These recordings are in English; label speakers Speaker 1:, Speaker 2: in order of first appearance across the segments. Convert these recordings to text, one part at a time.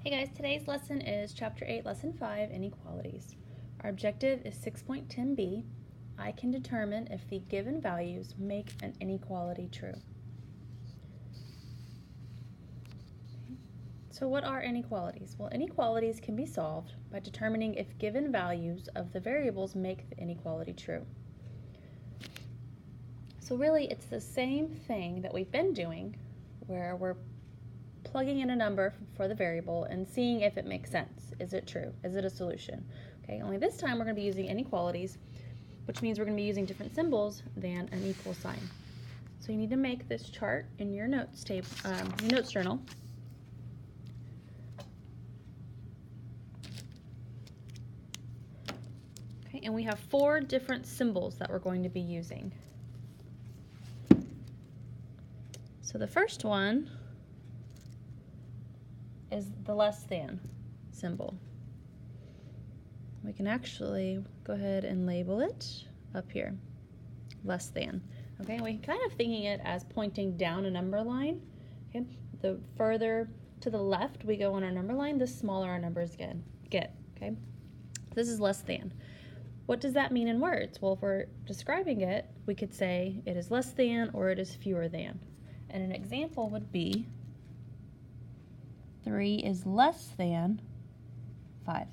Speaker 1: Hey guys, today's lesson is Chapter 8, Lesson 5, Inequalities. Our objective is 6.10b. I can determine if the given values make an inequality true. So what are inequalities? Well, inequalities can be solved by determining if given values of the variables make the inequality true. So really, it's the same thing that we've been doing, where we're plugging in a number for the variable and seeing if it makes sense. Is it true? Is it a solution? Okay, only this time we're going to be using inequalities, which means we're going to be using different symbols than an equal sign. So you need to make this chart in your notes journal. Okay, and we have 4 different symbols that we're going to be using. So the first one is the less than symbol. We can actually go ahead and label it up here, less than. Okay, and we're kind of thinking it as pointing down a number line. Okay, the further to the left we go on our number line, the smaller our numbers get. Okay, this is less than. What does that mean in words? Well, if we're describing it, we could say it is less than or it is fewer than. And an example would be 3 is less than 5.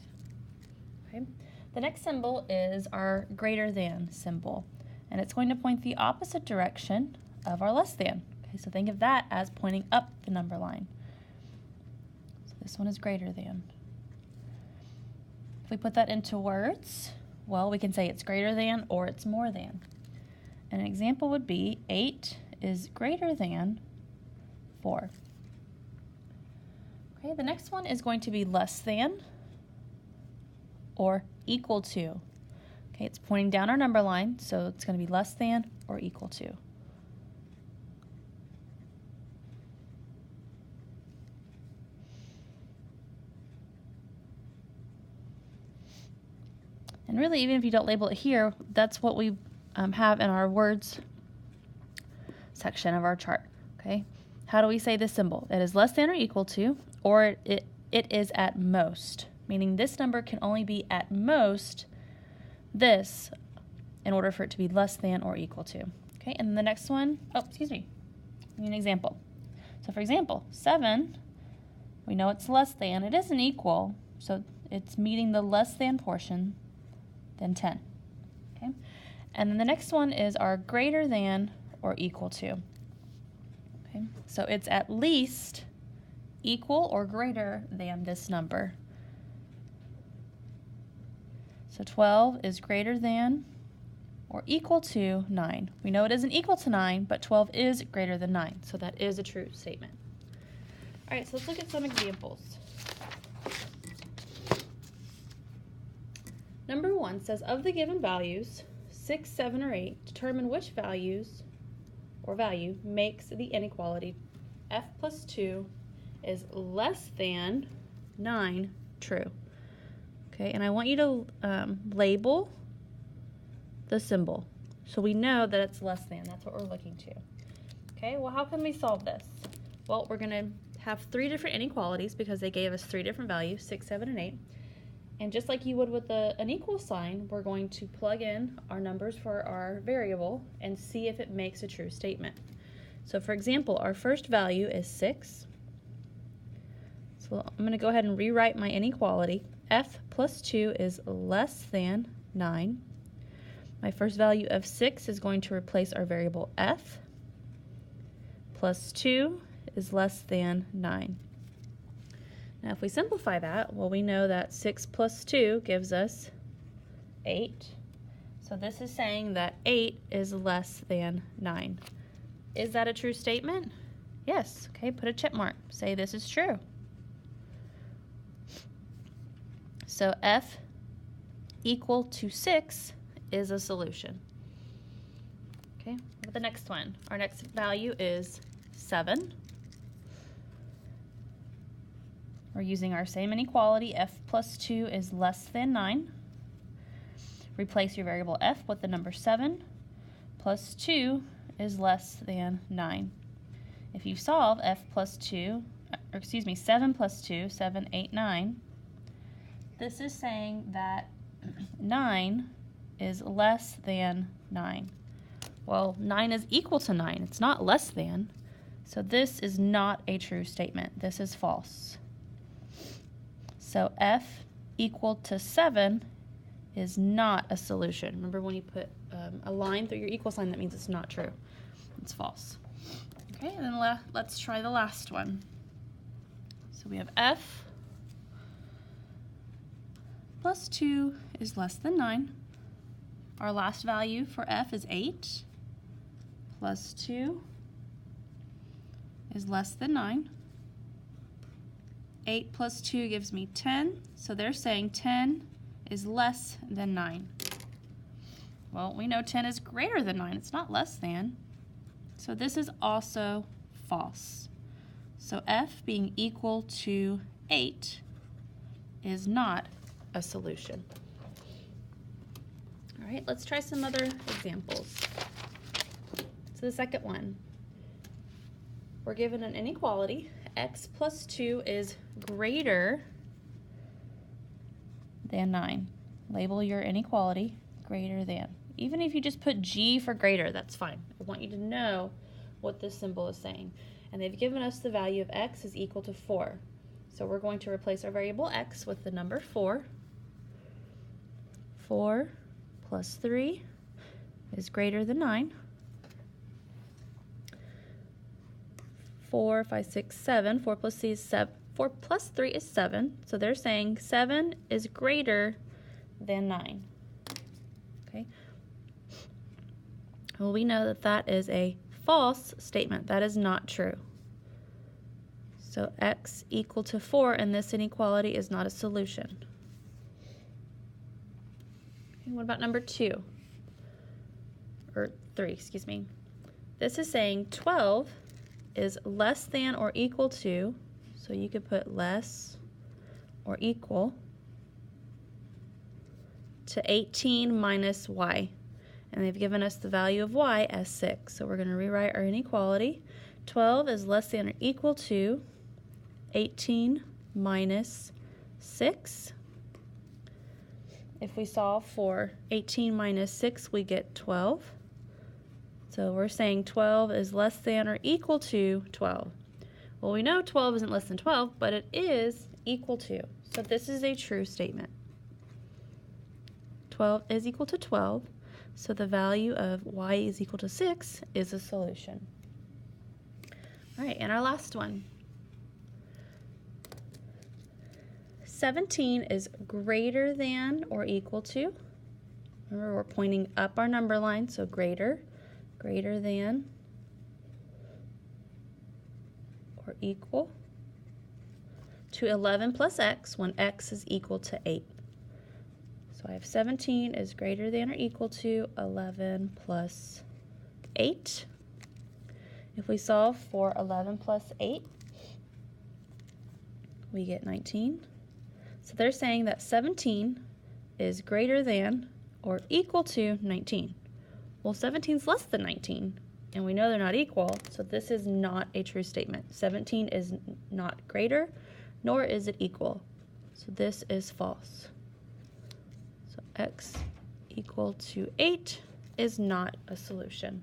Speaker 1: Okay. The next symbol is our greater than symbol, and it's going to point the opposite direction of our less than. Okay, so think of that as pointing up the number line. So this one is greater than. If we put that into words, well, we can say it's greater than or it's more than. An example would be 8 is greater than 4. Okay, the next one is going to be less than or equal to. Okay, it's pointing down our number line, so it's going to be less than or equal to. And really, even if you don't label it here, that's what we have in our words section of our chart. Okay, how do we say this symbol? It is less than or equal to, or it is at most, meaning this number can only be at most this in order for it to be less than or equal to. Okay, and the next one, I need an example. So for example, 7, we know it's less than, it isn't equal, so it's meeting the less than portion than 10. Okay, and then the next one is our greater than or equal to. Okay, so it's at least equal or greater than this number. So 12 is greater than or equal to 9. We know it isn't equal to 9, but 12 is greater than 9, so that is a true statement. All right, so let's look at some examples. Number 1 says, of the given values, 6, 7, or 8, determine which value makes the inequality f plus 2 is less than 9 true. Okay, and I want you to label the symbol so we know that it's less than. That's what we're looking to. Okay, well, how can we solve this? Well, we're going to have 3 different inequalities because they gave us 3 different values, 6, 7, and 8. And just like you would with an equal sign, we're going to plug in our numbers for our variable and see if it makes a true statement. So for example, our first value is 6. So I'm going to go ahead and rewrite my inequality. F plus 2 is less than 9. My first value of 6 is going to replace our variable f. Plus 2 is less than 9. Now if we simplify that, well, we know that 6 plus 2 gives us 8. So this is saying that 8 is less than 9. Is that a true statement? Yes. Okay, put a check mark. Say this is true. So f equal to 6 is a solution. Okay, the next one. Our next value is 7. We're using our same inequality. F plus 2 is less than 9. Replace your variable f with the number 7. Plus 2 is less than 9. If you solve f plus 2 or excuse me, 7 plus 2, 7, 8, 9. This is saying that 9 is less than 9. Well, 9 is equal to 9. It's not less than. So this is not a true statement. This is false. So F equal to 7 is not a solution. Remember when you put a line through your equal sign, that means it's not true. It's false. Okay, and then let's try the last one. So we have F plus 2 is less than 9. Our last value for F is 8 plus 2 is less than 9. 8 plus 2 gives me 10, so they're saying 10 is less than 9. Well, we know 10 is greater than 9. It's not less than. So this is also false. So F being equal to 8 is not a solution. All right, let's try some other examples. So the second one, we're given an inequality. X plus 2 is greater than 9. Label your inequality greater than. Even if you just put G for greater, that's fine. I want you to know what this symbol is saying. And they've given us the value of x is equal to 4. So we're going to replace our variable x with the number 4. 4 plus 3 is greater than 9. 4, 5, 6, 7. 4 plus 3 is 7. 4 plus 3 is 7. So they're saying 7 is greater than 9. Okay. Well, we know that that is a false statement. That is not true. So x equal to 4 and this inequality is not a solution. Okay, what about number 2? Or 3, excuse me. This is saying 12 is less than or equal to, so you could put less or equal to 18 minus y. And they've given us the value of y as 6. So we're going to rewrite our inequality. 12 is less than or equal to 18 minus 6. If we solve for 18 minus 6, we get 12. So we're saying 12 is less than or equal to 12. Well, we know 12 isn't less than 12, but it is equal to. So this is a true statement. 12 is equal to 12. So the value of y is equal to 6 is a solution. All right, and our last one. 17 is greater than or equal to. Remember, we're pointing up our number line, so greater than or equal to 11 plus x when x is equal to 8. So I have 17 is greater than or equal to 11 plus 8. If we solve for 11 plus 8, we get 19. So they're saying that 17 is greater than or equal to 19. Well, 17 is less than 19, and we know they're not equal, so this is not a true statement. 17 is not greater, nor is it equal. So this is false. So x equal to 8 is not a solution.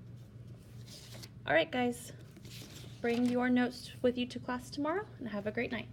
Speaker 1: All right, guys, bring your notes with you to class tomorrow, and have a great night.